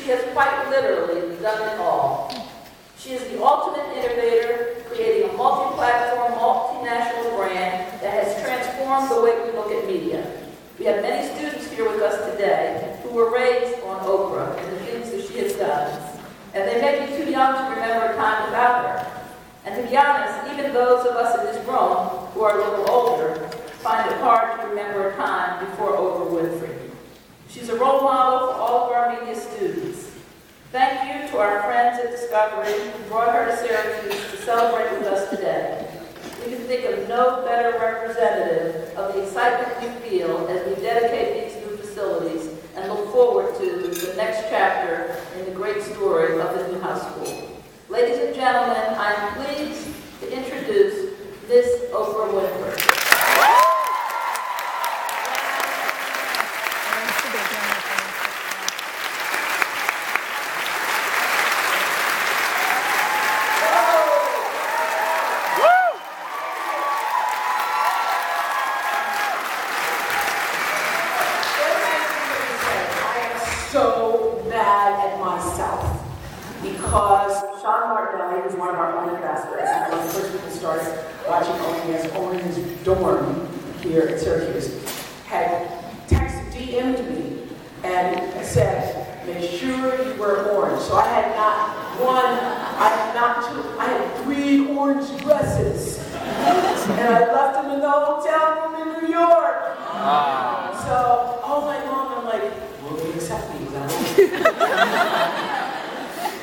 has quite literally done it all. She is the ultimate innovator, creating a multi-platform, multinational brand that has transformed the way we look at media. We have many students here with us today who were raised on Oprah and the things that she has done, and they may be too young to remember a time without her. And to be honest, even those of us in this room who are a little older find it hard to remember a time before Oprah Winfrey. She's a role model for all of our media students. Thank you to our friends at Discovery who brought her to Syracuse to celebrate with us today. We can think of no better representative of the excitement we feel as we dedicate these new facilities and look forward to the next chapter in the great story of the Newhouse School. Ladies and gentlemen, I am pleased to introduce Miss Oprah Winfrey. So mad at myself because Sean Martinelli, who's one of our own ambassadors, and one of the first people started watching OPS in his dorm here at Syracuse, had DM'd me and said, make sure you wear orange. So I had not one, I had not two, I had 3 orange dresses. And I left them in the hotel room in New York. So all night long I'm like, will they accept me?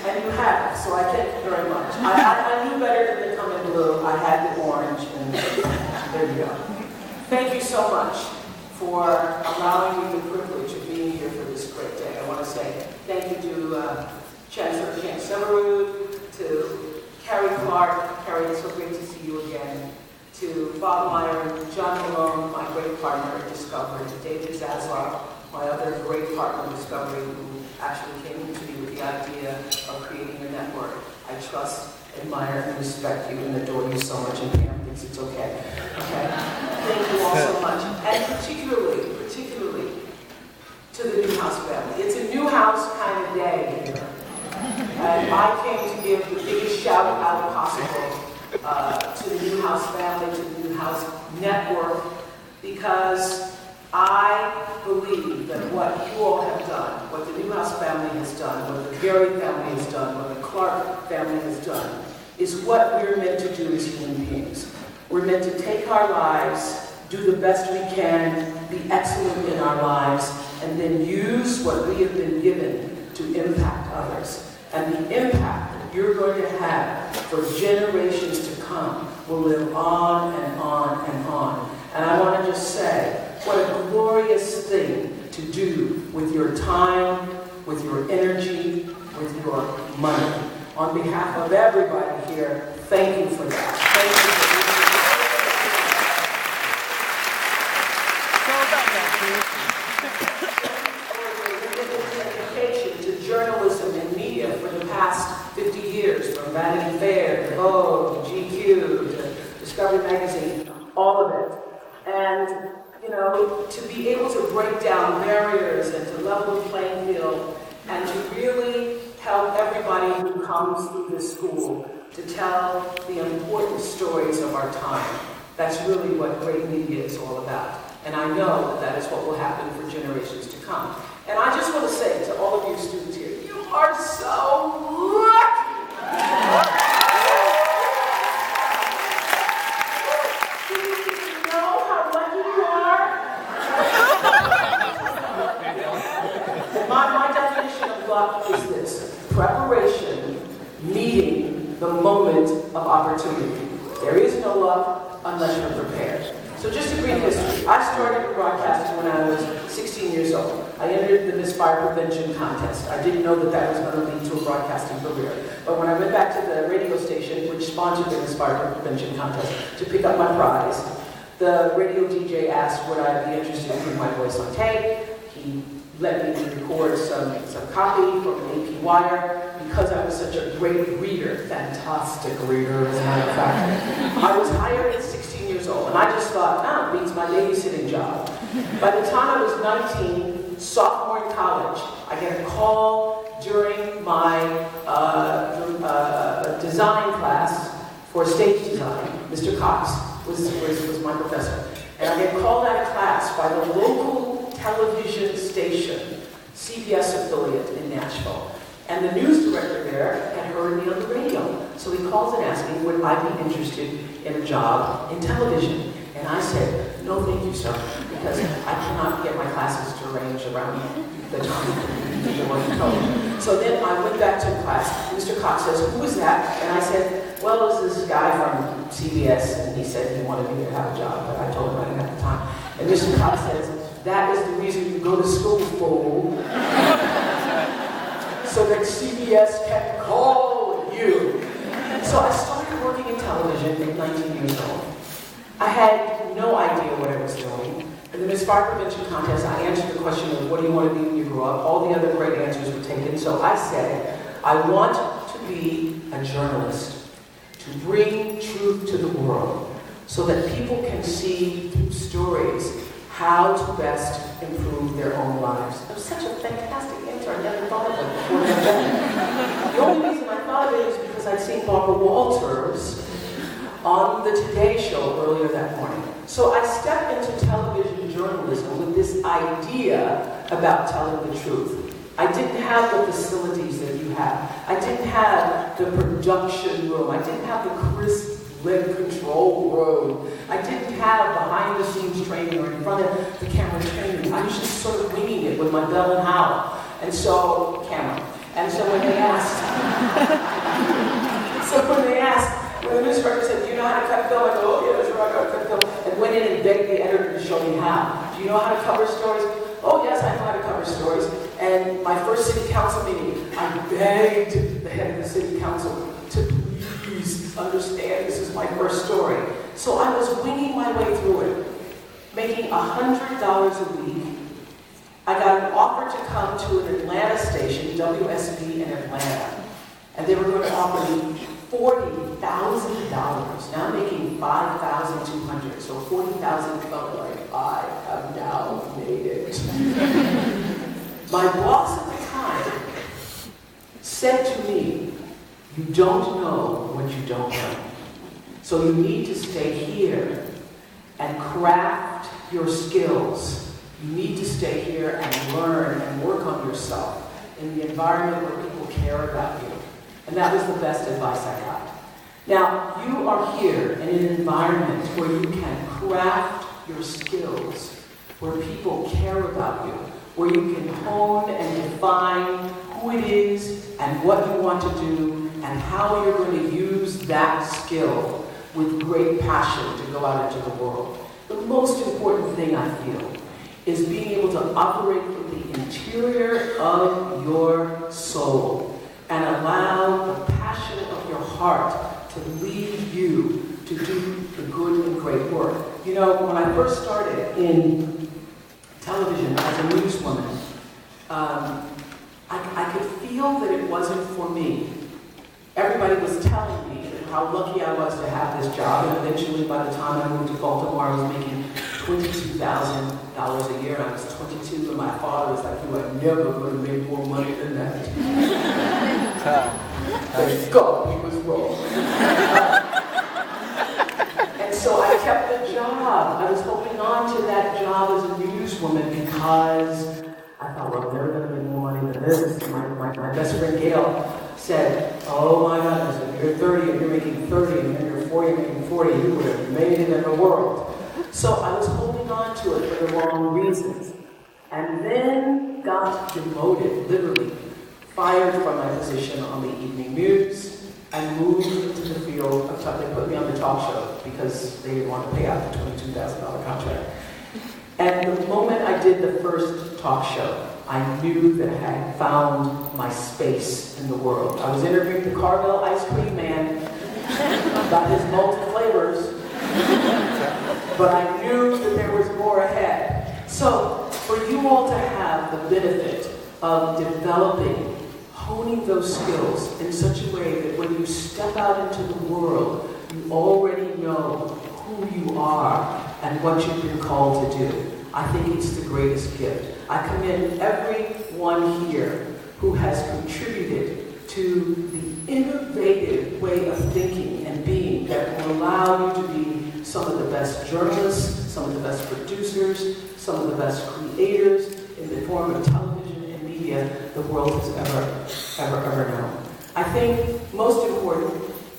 And you have, so I thank you very much. I knew better than to come in blue. I had the orange, and there you go. Thank you so much for allowing me the privilege of being here for this great day. I want to say thank you to Chancellor Jan Severud, to Carrie Clark. Carrie, it's so great to see you again. To Bob Meyer, John Malone, my great partner at Discovery, to David Zaslav, my other great partner in Discovery, who actually came to me with the idea of creating a network. I trust, admire, and respect you and adore you so much, and Pam thinks it's okay. Okay? Thank you all so much. And particularly to the Newhouse family. It's a Newhouse kind of day here. And I came to give the biggest shout out possible to the Newhouse family, to the Newhouse network, because I believe that what you all have done, what the Newhouse family has done, what the Gary family has done, what the Clark family has done, is what we're meant to do as human beings. We're meant to take our lives, do the best we can, be excellent in our lives, and then use what we have been given to impact others. And the impact that you're going to have for generations to come will live on and on and on. And I want to just say, what a glorious thing to do with your time, with your energy, with your money. On behalf of everybody here, thank you for that. Thank you for dedication to journalism and media for the past 50 years, from Vanity Fair to Vogue to GQ to Discovery Magazine, all of it. And you know, to be able to break down barriers and to level the playing field and to really help everybody who comes through this school to tell the important stories of our time. That's really what great media is all about. And I know that that is what will happen for generations to come. And I just want to say to all of you students here, you are so lucky! My definition of luck is this: preparation meeting the moment of opportunity. There is no luck unless you're prepared. So just a brief history. I started broadcasting when I was 16 years old. I entered the Misfire Prevention Contest. I didn't know that that was going to lead to a broadcasting career. But when I went back to the radio station, which sponsored the Misfire Prevention Contest, to pick up my prize, the radio DJ asked would I be interested in putting my voice on tape. He let me record some copy from an AP Wire because I was such a great reader, fantastic reader as a matter of fact. I was hired at 16 years old, and I just thought, it beats my babysitting job. By the time I was 19, sophomore in college, I get a call during my design class for stage design. Mr. Cox was my professor. And I get called out of class by the local television station, CBS affiliate in Nashville. And the news director there had heard me on the radio. So he calls and asks me, would I be interested in a job in television? And I said, no, thank you, sir, because I cannot get my classes to arrange around the time. So then I went back to class. Mr. Cox says, who was that? And I said, well, it was this guy from CBS, and he said he wanted me to have a job, but I told him I didn't have the time. And Mr. Cox says, that is the reason you go to school, fool. So that CBS can call you. So I started working in television at 19 years old. I had no idea what I was doing. In the Miss Farber Venture Contest, I answered the question of what do you want to be when you grow up? All the other great answers were taken. So I said, I want to be a journalist, to bring truth to the world, so that people can see through stories how to best improve their own lives. It was such a fantastic answer. I never thought of it before that day. The only reason I thought of it is because I'd seen Barbara Walters on the Today Show earlier that morning. So I stepped into television journalism with this idea about telling the truth. I didn't have the facilities that you have. I didn't have the production room. I didn't have the crisp-lit control room. I didn't have behind-the-scenes training or in front of the camera training. I was just sort of winging it with my bell and how. And so, camera. And so when they asked, when the news director said, do you know how to cut film? I go, oh yeah, sure, I know how to cut film. And went in and begged the editor to show me how. Do you know how to cover stories? Oh yes, I know how to cover stories. And my first city council meeting, I begged the head of the city council to please understand this is my first story. So I was winging my way through it, making $100 a week. I got an offer to come to an Atlanta station, WSB in Atlanta, and they were going to offer me $40,000. Now I'm making $5,200, so $40,000 felt like I have now made it. My boss at the time said to me, you don't know what you don't know. So you need to stay here and craft your skills. You need to stay here and learn and work on yourself in the environment where people care about you. And that was the best advice I got. Now, you are here in an environment where you can craft your skills, where people care about you, where you can hone and define who it is and what you want to do and how you're going to use that skill with great passion to go out into the world. The most important thing I feel is being able to operate from the interior of your soul and allow the passion of your heart to lead you to do the good and great work. You know, when I first started in television as a newswoman, I could feel that it wasn't for me. Everybody was telling me how lucky I was to have this job, and eventually by the time I moved to Baltimore, I was making $22,000 a year, and I was 22, and my father was like, you are never going to make more money than that. Thank God he was wrong. And so I kept the job. I was holding on to that job as a newswoman because I thought, well, they're going to make more money than this. My best friend Gail said, oh my goodness, if you're 30 and you're making 30 and then you're 40 and making 40, you would have made it in the world. So I was holding on to it for the wrong reasons. And then got demoted, literally fired from my position on the evening news and moved into the field of talk. They put me on the talk show because they didn't want to pay out the $22,000 contract. And the moment I did the first talk show, I knew that I had found my space in the world. I was interviewing the Carvel ice cream man about his multi-flavors, but I knew that there was more ahead. So, for you all to have the benefit of developing, honing those skills in such a way that when you step out into the world, you already know who you are and what you've been called to do. I think it's the greatest gift. I commend everyone here who has contributed to the innovative way of thinking and being that will allow you to be some of the best journalists, some of the best producers, some of the best creators in the form of television and media the world has ever known. I think most important,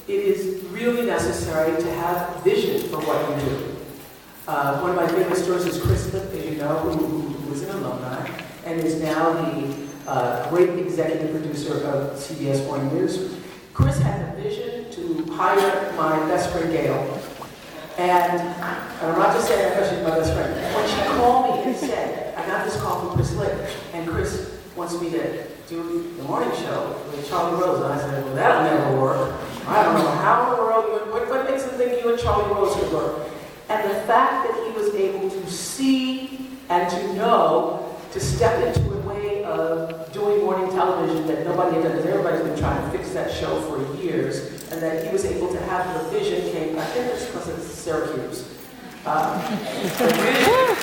it is really necessary to have vision for what you do. One of my favorite stories is Chris Lipp, as you know, who was an alumni, and is now the great executive producer of CBS Morning News. Chris had a vision to hire my best friend Gail. And I'm not just saying that because she's my best friend. When she called me and said, I got this call from Chris Lipp, and Chris wants me to do the morning show with Charlie Rose. And I said, well, that'll never work. I don't know how in the world, what makes him think you and Charlie Rose could work? And the fact that he was able to see and to know, to step into a way of doing morning television that nobody had done, because everybody's been trying to fix that show for years, and that he was able to have the vision came, I think it's because it's Syracuse. The vision,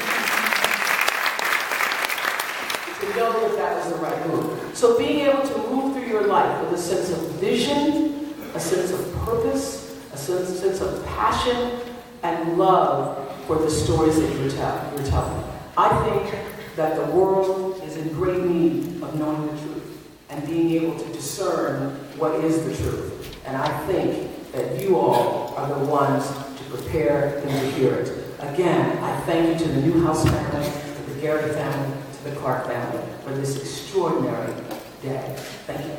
to know that that was the right move. So being able to move through your life with a sense of vision, a sense of purpose, a sense of passion, and love for the stories that you're telling. I think that the world is in great need of knowing the truth and being able to discern what is the truth. And I think that you all are the ones to prepare them to hear it. Again, I thank you to the Newhouse family, to the Garrett family, to the Clark family for this extraordinary day. Thank you.